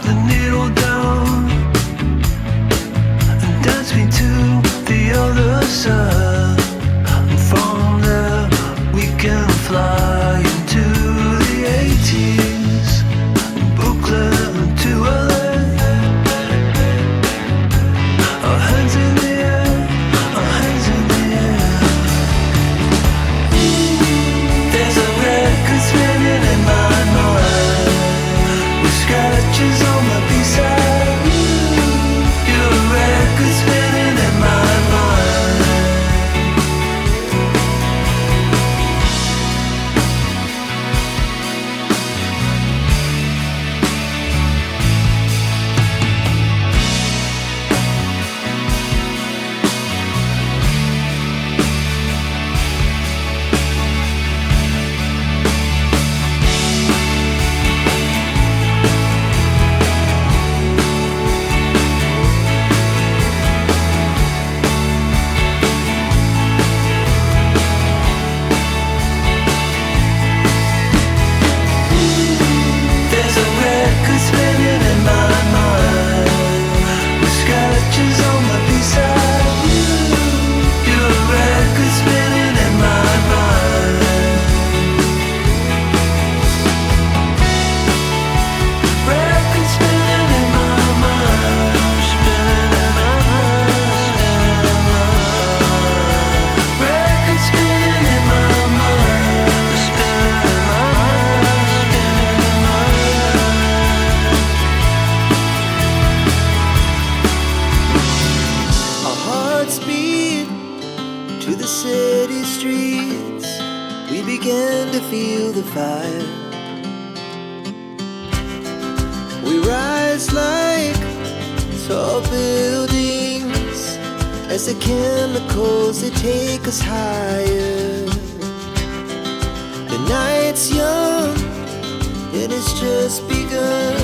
the needle down and dance me to the other side. And from there we can fly into the 80s, Brooklyn to LA. Our hands in the air, our hands in the air. There's a record spinning in my mind, with scratches on my B-side. You're a record spinning in my mind. There's a record spinning in my mind, with scratches on my B-side. You're a record spinning in my mind. Record spinning in my mind, spinning in my mind. Record spinning in my mind, spinning in my mind, spinning in my mind. Our hearts beat to the city streets. We began to feel the fire. We rise like tall buildings as the chemicals they take us higher. The night's young and it's just begun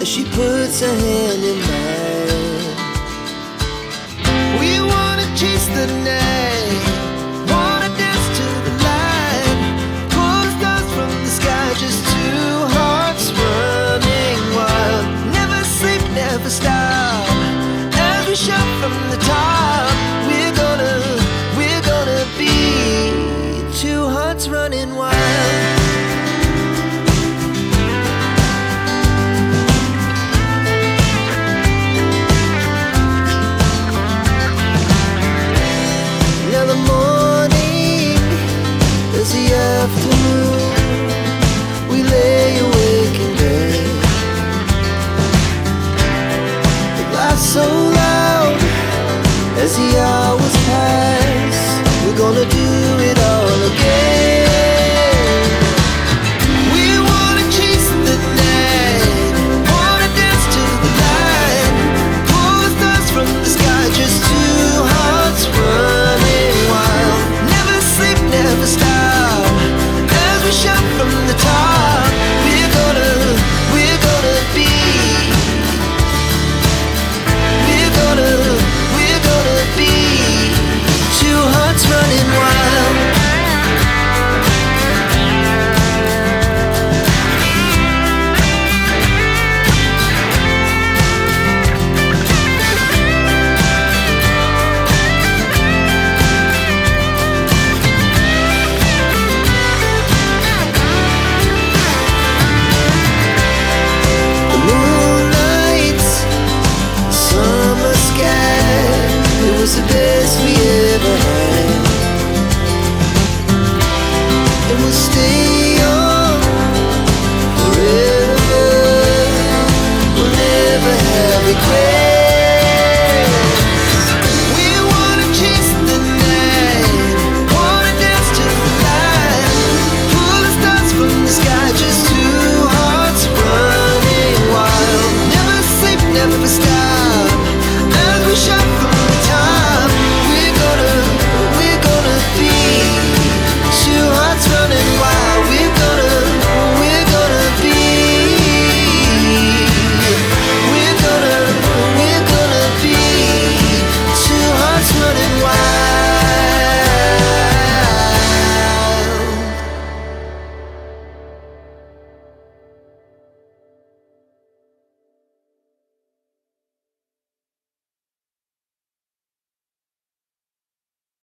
as she puts her hand in mine. We wanna chase the night, wanna dance to the light, pull the stars from the sky, just two hearts running wild. Never sleep, never stop, as we shout from the top. We're gonna be two hearts running wild. Now the morning is the afternoon. We lay awake in bed. The laugh so loud as the hours pass. We're gonna do it all again. We wanna chase the night, wanna dance to the light, pull the stars from the sky, just two hearts running wild. Never sleep, never stop, as we shout from the top. We're gonna be. We're gonna be two hearts running wild. The moonlight, summer sky, it was the best we ever had. And we'll stay on forever. We'll never have regrets. We wanna chase the night, wanna dance to the light, pull the stars from the sky, just two hearts running wild. Never sleep, never stop.